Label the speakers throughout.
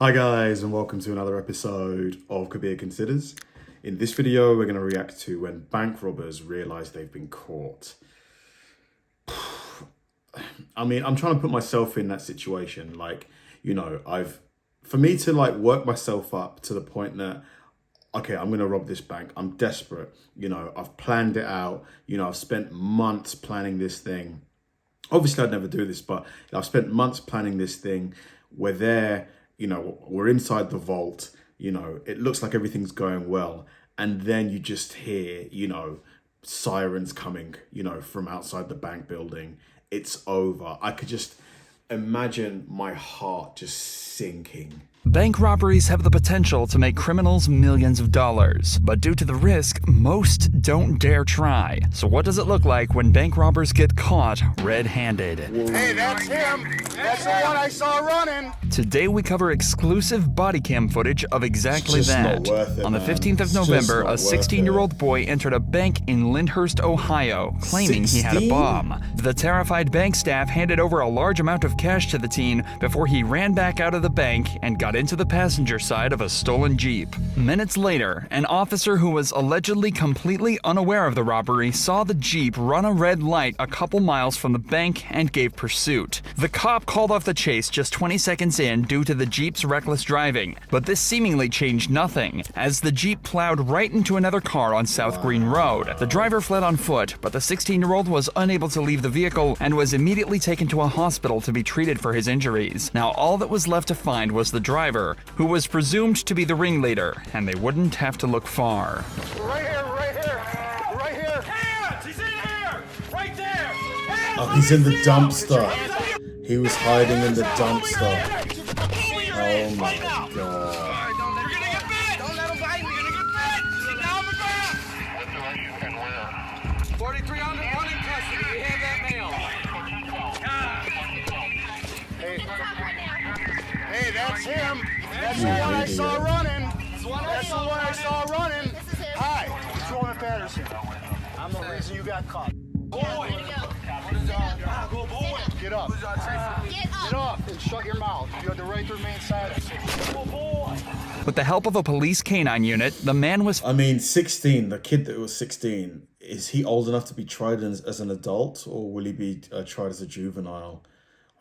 Speaker 1: Hi guys, and welcome to another episode of Kabir Considers. In this video, we're going to react to when bank robbers realise they've been caught. I mean, I'm trying to put myself in that situation. Like, you know, for me to like work myself up to the point that, okay, I'm going to rob this bank. I'm desperate. You know, I've planned it out. You know, I've spent months planning this thing. Obviously, I'd never do this, but I've spent months planning this thing. We're there. You know, we're inside the vault, you know, it looks like everything's going well. And then you just hear, you know, sirens coming, you know, from outside the bank building. It's over. I could just imagine my heart just sinking.
Speaker 2: Bank robberies have the potential to make criminals millions of dollars, but due to the risk, most don't dare try. So what does it look like when bank robbers get caught red-handed?
Speaker 3: Hey, that's him! That's the one I saw running!
Speaker 2: Today we cover exclusive body cam footage of exactly that. On the 15th of November, a 16-year-old boy entered a bank in Lyndhurst, Ohio, claiming he had a bomb. The terrified bank staff handed over a large amount of cash to the teen before he ran back out of the bank and got into the passenger side of a stolen Jeep. Minutes later, an officer who was allegedly completely unaware of the robbery saw the Jeep run a red light a couple miles from the bank and gave pursuit. The cop called off the chase just 20 seconds in due to the Jeep's reckless driving, but this seemingly changed nothing, as the Jeep plowed right into another car on South Green Road. The driver fled on foot, but the 16-year-old was unable to leave the vehicle and was immediately taken to a hospital to be treated for his injuries. Now all that was left to find was the driver, who was presumed to be the ringleader, and they wouldn't have to look far.
Speaker 3: Right here, right here, right here!
Speaker 4: Hands! He's in here! Right there! Hands!
Speaker 1: Oh, he's in the dumpster. He was hiding in the dumpster. Oh my god.
Speaker 4: You're gonna get bit! Don't let him bite me! You're gonna get bit! Sit down on the ground! What direction and where? 4300 running custody. We have that mail.
Speaker 3: Hey, that's him! That's the one I saw running! That's the one I saw running! Hi, it's Roman Patterson. I'm the reason you got caught.
Speaker 4: Boy! Go boy!
Speaker 3: Get up. Get up and shut your mouth. You have the right to remain silent.
Speaker 4: Go boy!
Speaker 2: With the help of a police canine unit, the man was
Speaker 1: I mean, 16, the kid that was 16, is he old enough to be tried as an adult, or will he be tried as a juvenile?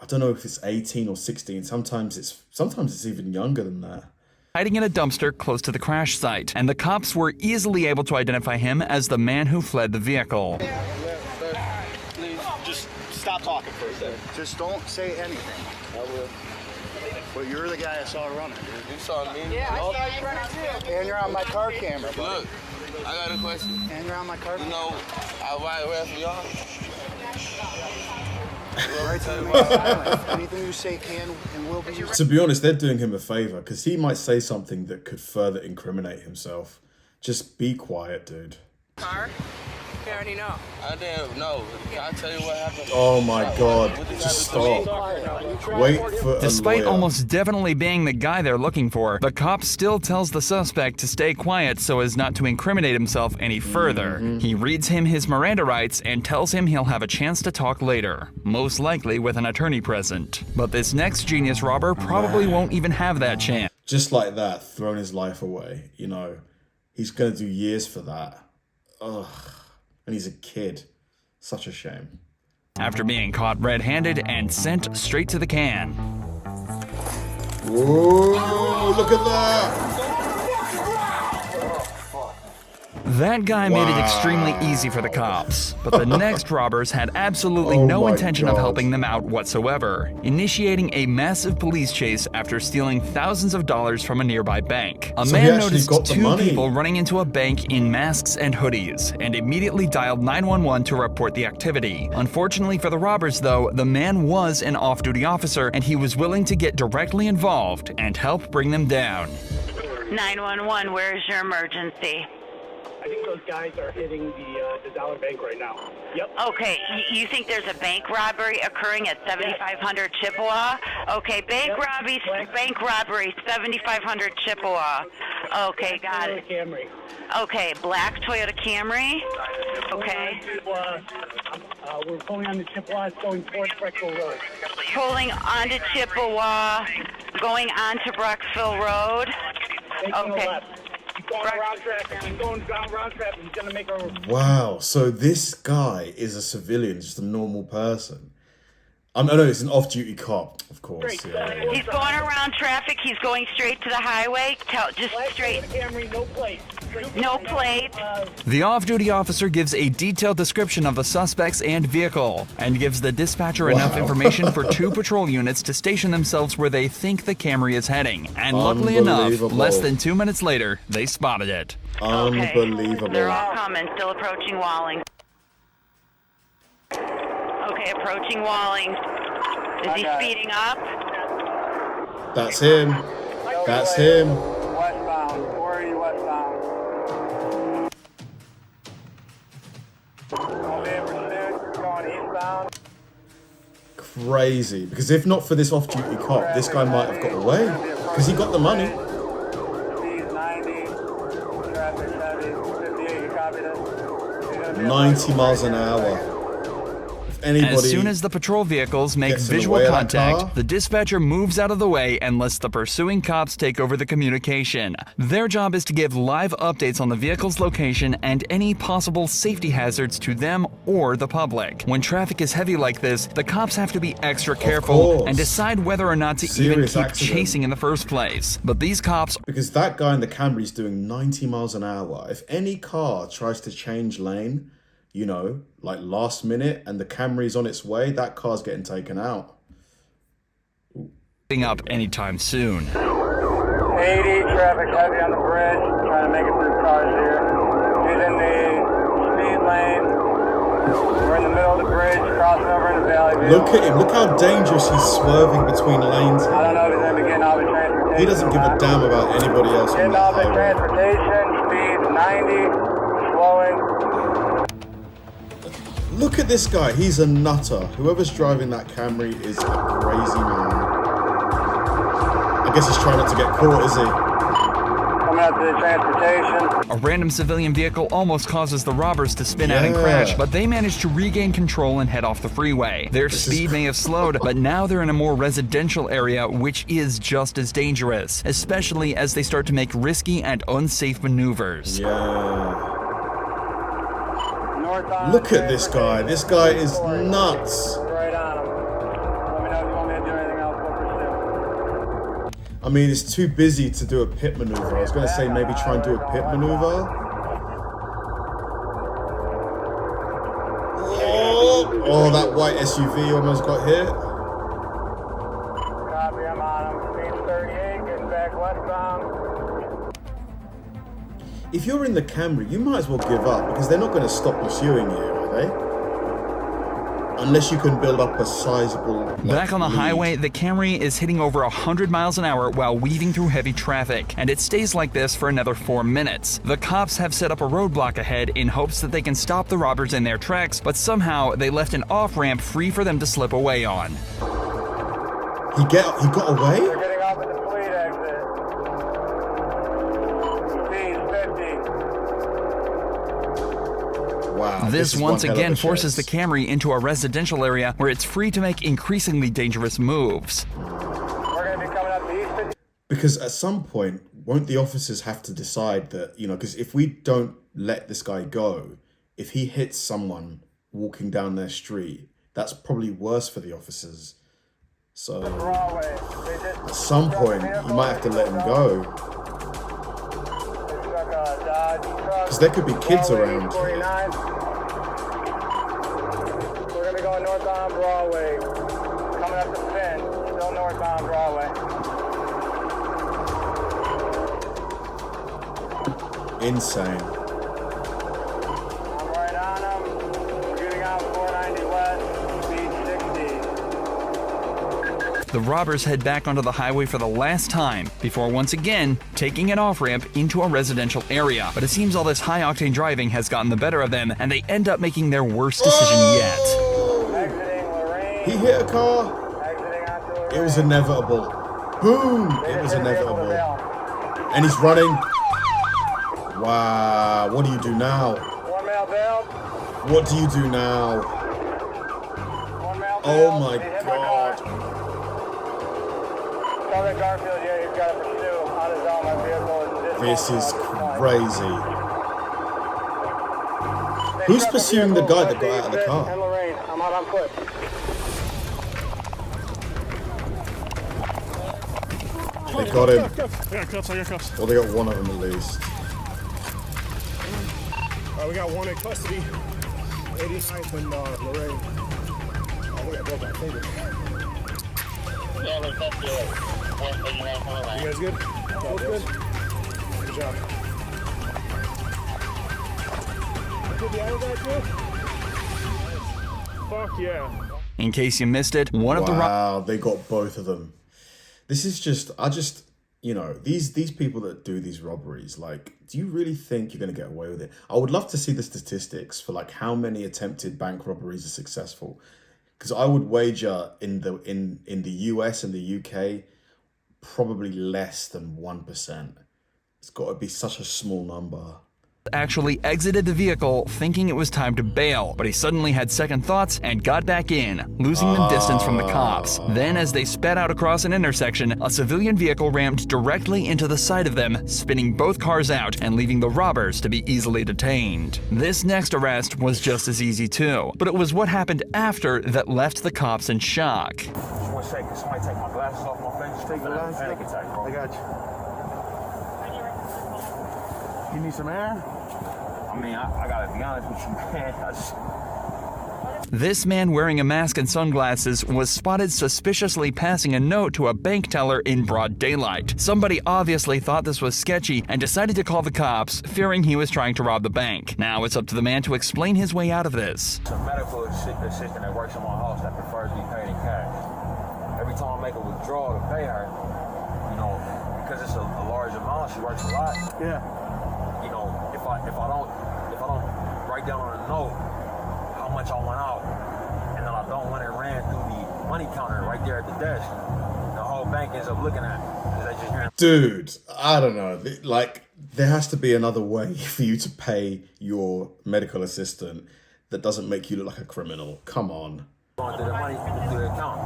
Speaker 1: I don't know if it's 18 or 16. Sometimes it's even younger than that.
Speaker 2: hiding in a dumpster close to the crash site, and the cops were easily able to identify him as the man who fled the vehicle.
Speaker 3: Please, just stop talking for a second. Just don't say anything. I will. But you're the guy I saw running, dude.
Speaker 4: You saw me?
Speaker 3: Yeah, I saw you running too. And you're on my car camera, buddy.
Speaker 4: Look, I got a question.
Speaker 3: And you're on my car camera.
Speaker 4: You know, I ride away from y'all.
Speaker 3: Right to remain silent. Anything you say can and will be used.
Speaker 1: To be honest, they're doing him a favor because he might say something that could further incriminate himself. Just be quiet, dude.
Speaker 5: Car? You already know.
Speaker 4: I didn't know. Can I tell you what happened?
Speaker 1: Oh my god, just stop. Wait for a
Speaker 2: Despite
Speaker 1: lawyer.
Speaker 2: almost definitely being the guy they're looking for, the cop still tells the suspect to stay quiet so as not to incriminate himself any further. He reads him his Miranda rights and tells him he'll have a chance to talk later, most likely with an attorney present. But this next genius robber probably won't even have that chance.
Speaker 1: Just like that, thrown his life away, you know. He's gonna do years for that. Ugh. And he's a kid. Such a shame.
Speaker 2: After being caught red-handed and sent straight to the can.
Speaker 1: Whoa, look at that!
Speaker 2: That guy made it extremely easy for the cops, but the next robbers had absolutely no
Speaker 1: my
Speaker 2: intention of
Speaker 1: God.
Speaker 2: helping them out whatsoever, initiating a massive police chase after stealing thousands of dollars from a nearby bank. A
Speaker 1: So he
Speaker 2: man
Speaker 1: actually
Speaker 2: noticed
Speaker 1: got the
Speaker 2: two
Speaker 1: money.
Speaker 2: people running into a bank in masks and hoodies, and immediately dialed 911 to report the activity. Unfortunately for the robbers, though, the man was an off-duty officer, and he was willing to get directly involved and help bring them down.
Speaker 6: 911, where is your emergency?
Speaker 7: I think those guys are hitting the Dollar Bank right now. Yep.
Speaker 6: Okay, you think there's a bank robbery occurring at 7500 Chippewa? Okay, bank robbery, 7500 Chippewa. Okay, got it.
Speaker 7: Camry.
Speaker 6: Okay, black Toyota Camry. Okay.
Speaker 7: We're pulling on the Chippewa, it's going towards Freckle Road.
Speaker 6: Pulling onto Chippewa. going on to Bruxville Road. Okay.
Speaker 7: He's going around traffic. He's going down around traffic. He's gonna make a.
Speaker 1: Wow. So this guy is a civilian, just a normal person. No, it's an off-duty cop, of course. Yeah.
Speaker 6: He's going around traffic. He's going straight to the highway. Just straight.
Speaker 7: Camry, no plate.
Speaker 6: No plate.
Speaker 2: The off-duty officer gives a detailed description of the suspects and vehicle and gives the dispatcher enough information for 2 patrol units to station themselves where they think the Camry is heading. And luckily enough, less than 2 minutes later, they spotted it.
Speaker 1: Unbelievable.
Speaker 6: Okay. They're all coming. Still approaching Walling. Okay, approaching Walling. Is he speeding up?
Speaker 1: That's him. That's him.
Speaker 3: Westbound. Where are you westbound? Going eastbound.
Speaker 1: Crazy. Because if not for this off-duty cop, this guy might have got away. Because he got the money.
Speaker 3: Speed 90. Traffic heavy. 58. You copy this?
Speaker 1: 90 miles an hour. Anybody
Speaker 2: as soon as the patrol vehicles make visual contact, the dispatcher moves out of the way and lets the pursuing cops take over the communication. Their job is to give live updates on the vehicle's location and any possible safety hazards to them or the public. When traffic is heavy like this, the cops have to be extra careful and decide whether or not to even keep chasing in the first place. But these cops...
Speaker 1: Because that guy in the Camry is doing 90 miles an hour. If any car tries to change lane, you know, like last minute, and the Camry's on its way, that car's getting taken out.
Speaker 2: Up anytime soon.
Speaker 3: 80, traffic heavy on the bridge, trying to make it through cars here. He's in the speed lane. We're in the middle of the bridge, crossing over into Valley View.
Speaker 1: Look at him, look how dangerous he's swerving between lanes.
Speaker 3: I don't know if he's going to be getting off of transportation.
Speaker 1: He doesn't give a damn about anybody else on
Speaker 3: Getting
Speaker 1: that
Speaker 3: off of
Speaker 1: highway.
Speaker 3: transportation, speed 90, slowing.
Speaker 1: Look at this guy, he's a nutter. Whoever's driving that Camry is a crazy man. I guess he's trying not to get caught, is he?
Speaker 3: Coming up to the transportation.
Speaker 2: A random civilian vehicle almost causes the robbers to spin out and crash, but they manage to regain control and head off the freeway. Their speed may have slowed, but now they're in a more residential area, which is just as dangerous, especially as they start to make risky and unsafe maneuvers.
Speaker 1: Yeah. Look at this guy. This guy is nuts.
Speaker 3: Right on him. Let me know if you want me to do anything else. We'll pursue.
Speaker 1: I mean, it's too busy to do a pit maneuver. I was going to say maybe try and do a pit maneuver. Oh, that white SUV almost got hit.
Speaker 3: Copy, I'm on him. Speed 38, getting back westbound.
Speaker 1: If you're in the Camry, you might as well give up because they're not going to stop pursuing you, are they? Unless you can build up a sizable...
Speaker 2: Back on the highway, the Camry is hitting over 100 miles an hour while weaving through heavy traffic, and it stays like this for another 4 minutes. The cops have set up a roadblock ahead in hopes that they can stop the robbers in their tracks, but somehow they left an off-ramp free for them to slip away on.
Speaker 1: He got away?
Speaker 3: They're getting off at the fleet exit. Speed 50.
Speaker 1: Wow.
Speaker 2: This once again forces the Camry into a residential area where it's free to make increasingly dangerous moves.
Speaker 3: We're going to be coming up the east.
Speaker 1: Because at some point, won't the officers have to decide that, you know, because if we don't let this guy go, if he hits someone walking down their street, that's probably worse for the officers. So at some point, you might have to let him go. Because there could be kids around.
Speaker 3: We're going to be going northbound Broadway. Coming up to Finn. Still northbound Broadway.
Speaker 1: Insane.
Speaker 3: I'm right on him. Shooting out 490 west. Speed 60.
Speaker 2: The robbers head back onto the highway for the last time before once again taking an off-ramp into a residential area. But it seems all this high-octane driving has gotten the better of them, and they end up making their worst decision yet.
Speaker 3: Exiting Lorraine.
Speaker 1: He hit a car.
Speaker 3: Exiting onto Lorraine.
Speaker 1: It was inevitable. Boom! It was inevitable. And he's running. Wow. What do you do now?
Speaker 3: One male bailed.
Speaker 1: What do you do now?
Speaker 3: One male
Speaker 1: Oh
Speaker 3: bailed.
Speaker 1: my
Speaker 3: He hit
Speaker 1: God.
Speaker 3: Southern Garfield, yeah, he's got a pursuit on his own. My vehicle is
Speaker 1: This is crazy. Who's pursuing the guy that got out of the car?
Speaker 3: And Lorraine, I'm out on foot.
Speaker 1: They got him.
Speaker 8: I got cuffs.
Speaker 1: Well, they got one of them at least.
Speaker 8: We got one in custody. 89th and Lorraine. We got both, I think. You guys good? Both good? Good job. Good the other guy too? Fuck yeah.
Speaker 2: In case you missed it, one of the
Speaker 1: Wow, they got both of them. This is just, you know, these people that do these robberies, like, do you really think you're going to get away with it? I would love to see the statistics for like how many attempted bank robberies are successful. Because I would wager in the US and the UK, probably less than 1%. It's got to be such a small number.
Speaker 2: actually exited the vehicle thinking it was time to bail, but he suddenly had second thoughts and got back in, losing the distance from the cops. Then, as they sped out across an intersection, a civilian vehicle rammed directly into the side of them, spinning both cars out and leaving the robbers to be easily detained. This next arrest was just as easy too, but it was what happened after that left the cops in shock.
Speaker 9: Just 1 second, somebody take my glasses off my face. Just take your glasses off.
Speaker 7: I got you. You need some air?
Speaker 9: I mean, I gotta be honest with you, man.
Speaker 2: This man wearing a mask and sunglasses was spotted suspiciously passing a note to a bank teller in broad daylight. Somebody obviously thought this was sketchy and decided to call the cops, fearing he was trying to rob the bank. Now it's up to the man to explain his way out of this.
Speaker 9: It's a medical assistant that works in my house that prefers to be paid in cash. Every time I make a withdrawal to pay her, you know, because it's a large amount, she works a lot.
Speaker 7: Yeah.
Speaker 9: You know, if I don't write down on a note how much I went out, and then I don't want it ran through the money counter right there at the desk, the whole bank ends up looking at it because they just hear.
Speaker 1: Dude, I don't know. Like, there has to be another way for you to pay your medical assistant that doesn't make you look like a criminal. Come on.
Speaker 9: Going through the money through the account,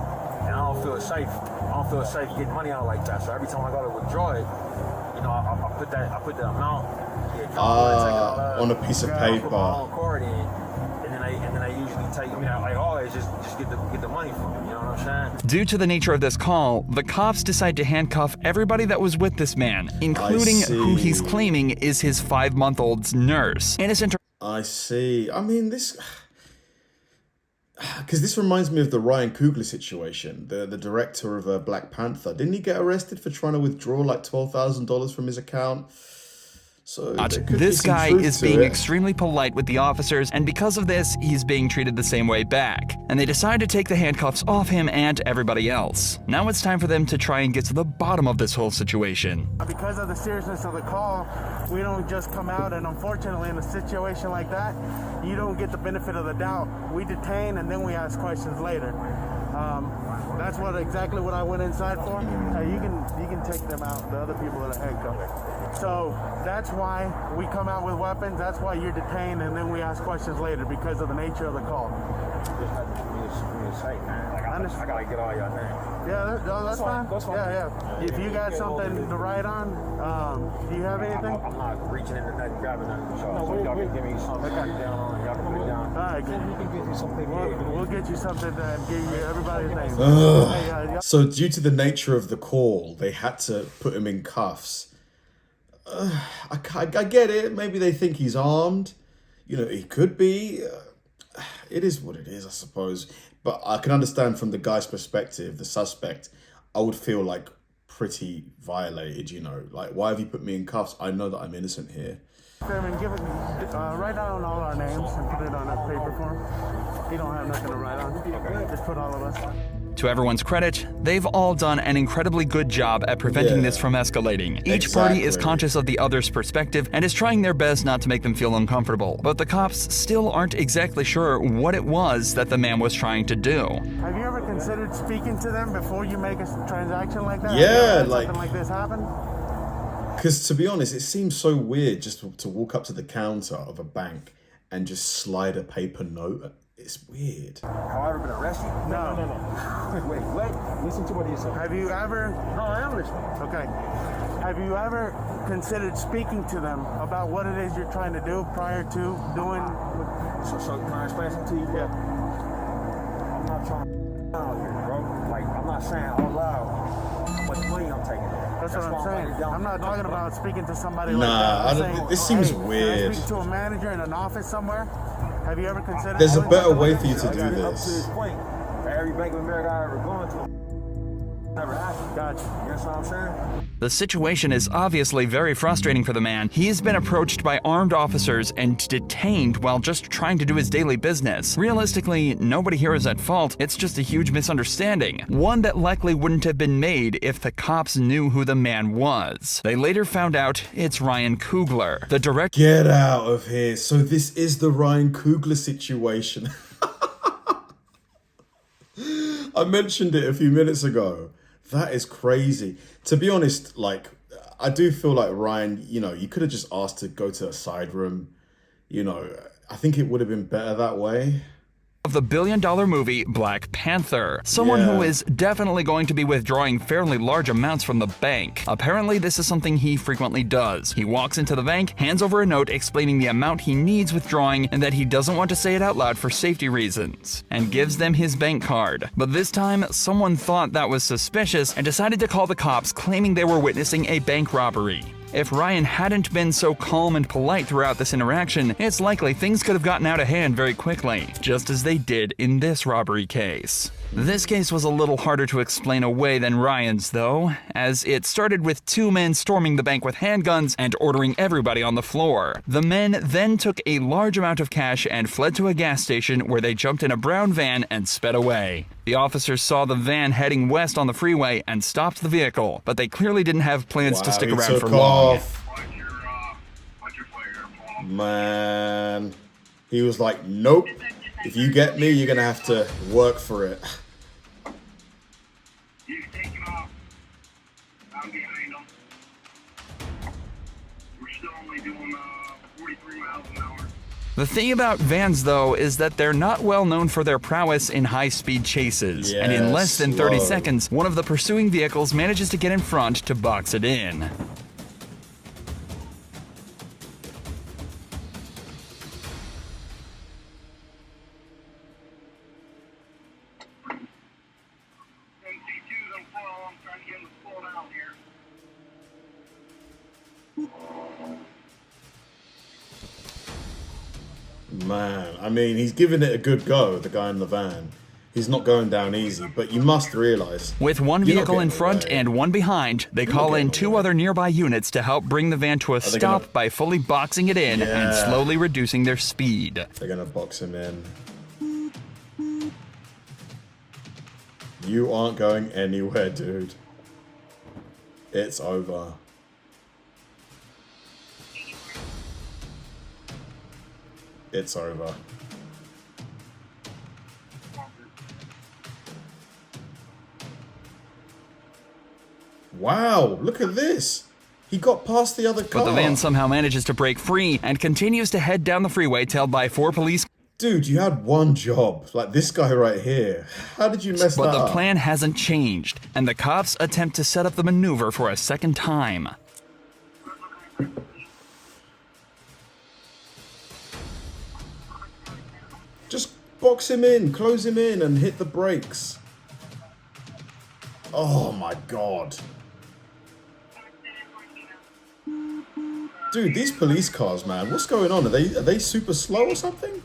Speaker 9: and I don't feel safe. I don't feel safe getting money out like that. So every time I go to withdraw it, you know, I put the amount, the account,
Speaker 1: on a piece of paper.
Speaker 9: Put my own card in, and then they usually take me out like always just get the money from me. You know what I'm saying?
Speaker 2: Due to the nature of this call, the cops decide to handcuff everybody that was with this man, including who he's claiming is his 5-month-old's nurse. Innocent.
Speaker 1: I see. I mean, this... Because this reminds me of the Ryan Coogler situation, the director of Black Panther. Didn't he get arrested for trying to withdraw like $12,000 from his account? So
Speaker 2: this guy is being extremely polite with the officers, and because of this, he's being treated the same way back. And they decide to take the handcuffs off him and everybody else. Now it's time for them to try and get to the bottom of this whole situation.
Speaker 7: Because of the seriousness of the call, we don't just come out, and unfortunately in a situation like that, you don't get the benefit of the doubt. We detain and then we ask questions later. That's exactly what I went inside for. You can take them out, the other people that are handcuffed. So that's why we come out with weapons. That's why you're detained, and then we ask questions later because of the nature of the call.
Speaker 9: I gotta get all y'all names.
Speaker 7: Yeah, that's fine.
Speaker 9: That's fine.
Speaker 7: Yeah. If you got something to write on, do you have anything?
Speaker 9: I'm not reaching into nothing, grabbing nothing. So y'all can give me something to write down on. Y'all can put it down.
Speaker 7: All right, we can get you something. We'll get you something to give you everybody's name.
Speaker 1: So due to the nature of the call, they had to put him in cuffs. I get it. Maybe they think he's armed. You know, he could be. It is what it is, I suppose. But I can understand from the guy's perspective, the suspect, I would feel like pretty violated, you know. Like, why have you put me in cuffs? I know that I'm innocent here.
Speaker 7: Write down all our names and put it on a paper form. You don't have nothing to write on. Okay. Just put all of us.
Speaker 2: To everyone's credit, they've all done an incredibly good job at preventing this from escalating. Each party is conscious of the other's perspective and is trying their best not to make them feel uncomfortable. But the cops still aren't exactly sure what it was that the man was trying to do.
Speaker 7: Have you ever considered speaking to them before you make a transaction like that?
Speaker 1: Yeah,
Speaker 7: something like this happen?
Speaker 1: Because to be honest, it seems so weird just to walk up to the counter of a bank and just slide a paper note It's weird.
Speaker 9: Have I ever been arrested?
Speaker 7: No.
Speaker 9: Wait, what? Listen to what he said.
Speaker 7: Have you ever?
Speaker 9: No, I am listening.
Speaker 7: Okay. Have you ever considered speaking to them about what it is you're trying to do prior to doing?
Speaker 9: So can I explain something to you?
Speaker 7: Yeah.
Speaker 9: I'm not trying to out here, bro. Like, I'm not saying out loud how much money I'm taking.
Speaker 7: That's what I'm saying. I'm not talking about speaking to somebody
Speaker 1: Nah,
Speaker 7: like that. I'm saying,
Speaker 1: this seems
Speaker 7: hey,
Speaker 1: weird.
Speaker 7: Can I speak to a manager in an office somewhere? Have you ever considered?
Speaker 1: There's a
Speaker 7: doing
Speaker 1: better
Speaker 7: something
Speaker 1: way
Speaker 7: like
Speaker 1: for you
Speaker 7: that?
Speaker 1: to
Speaker 9: I
Speaker 1: do
Speaker 9: got it up to this
Speaker 1: this.
Speaker 9: point. Every Bank of America I ever gone to never happened.
Speaker 7: Gotcha.
Speaker 9: You know what I'm saying?
Speaker 2: The situation is obviously very frustrating for the man. He's been approached by armed officers and detained while just trying to do his daily business. Realistically, nobody here is at fault. It's just a huge misunderstanding. One that likely wouldn't have been made if the cops knew who the man was. They later found out it's Ryan Coogler, the director.
Speaker 1: Get out of here. So this is the Ryan Coogler situation. I mentioned it a few minutes ago. That is crazy. To be honest, like, I do feel like Ryan, you know, you could have just asked to go to a side room. You know, I think it would have been better that way.
Speaker 2: Of the billion-dollar movie Black Panther. Someone who is definitely going to be withdrawing fairly large amounts from the bank. Apparently, this is something he frequently does. He walks into the bank, hands over a note explaining the amount he needs withdrawing and that he doesn't want to say it out loud for safety reasons, and gives them his bank card. But this time, someone thought that was suspicious and decided to call the cops, claiming they were witnessing a bank robbery. If Ryan hadn't been so calm and polite throughout this interaction, it's likely things could have gotten out of hand very quickly, just as they did in this robbery case. This case was a little harder to explain away than Ryan's, though, as it started with two men storming the bank with handguns and ordering everybody on the floor. The men then took a large amount of cash and fled to a gas station where they jumped in a brown van and sped away. The officers saw the van heading west on the freeway and stopped the vehicle, but they clearly didn't have plans to stick around for long.
Speaker 1: Man, he was like, nope. If you get me, you're gonna have to work for it.
Speaker 8: You can take him off. I'm behind him. We're still only doing 43 miles an hour.
Speaker 2: The thing about vans, though, is that they're not well known for their prowess in high-speed chases. And in less than 30 seconds, one of the pursuing vehicles manages to get in front to box it in.
Speaker 1: Man, I mean, he's giving it a good go, the guy in the van. He's not going down easy, but you must realize...
Speaker 2: With one vehicle in front and one behind, they call in two other nearby units to help bring the van to a stop by fully boxing it in and slowly reducing their speed.
Speaker 1: They're gonna box him in. You aren't going anywhere, dude. It's over. It's over. Wow, look at this. He got past the other car.
Speaker 2: But the van somehow manages to break free and continues to head down the freeway, tailed by 4 police.
Speaker 1: Dude, you had one job, like this guy right here. How did you mess that up?
Speaker 2: But the plan hasn't changed, and the cops attempt to set up the maneuver for a second time.
Speaker 1: Just box him in, close him in, and hit the brakes. Oh my god. Dude, these police cars, man, what's going on? Are they super slow or something?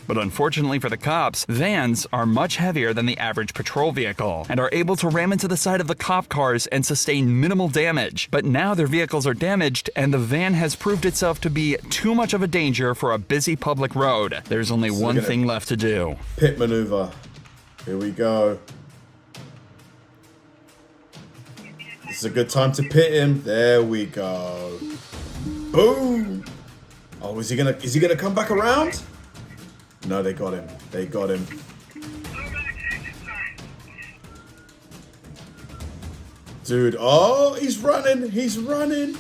Speaker 2: But unfortunately for the cops, vans are much heavier than the average patrol vehicle and are able to ram into the side of the cop cars and sustain minimal damage. But now their vehicles are damaged and the van has proved itself to be too much of a danger for a busy public road. There's only one thing left to do.
Speaker 1: Pit maneuver. Here we go. This is a good time to pit him. There we go. Boom. Oh, is he gonna come back around? No, they got him. They got him. Dude, oh, he's running. He's running.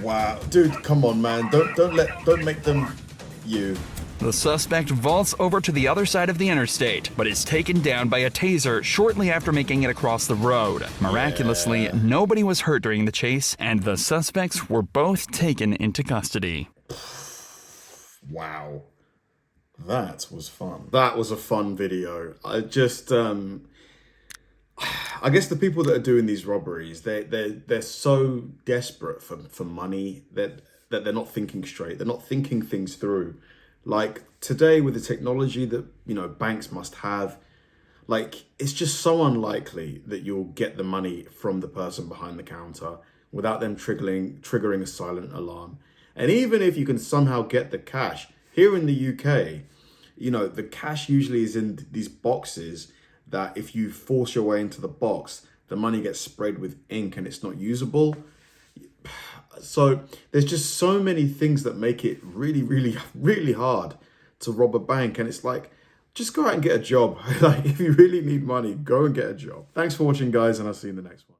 Speaker 1: Wow, dude, come on, man. Don't make them you.
Speaker 2: The suspect vaults over to the other side of the interstate, but is taken down by a taser shortly after making it across the road. Miraculously, nobody was hurt during the chase, and the suspects were both taken into custody.
Speaker 1: Wow. That was fun. That was a fun video. I just, I guess the people that are doing these robberies, they're so desperate for money that they're not thinking straight. They're not thinking things through. Like today with the technology that, you know, banks must have, like it's just so unlikely that you'll get the money from the person behind the counter without them triggering a silent alarm. And even if you can somehow get the cash, here in the UK, you know, the cash usually is in these boxes that if you force your way into the box, the money gets sprayed with ink and it's not usable. So there's just so many things that make it really, really, really hard to rob a bank. And it's like, just go out and get a job. Like if you really need money, go and get a job. Thanks for watching, guys, and I'll see you in the next one.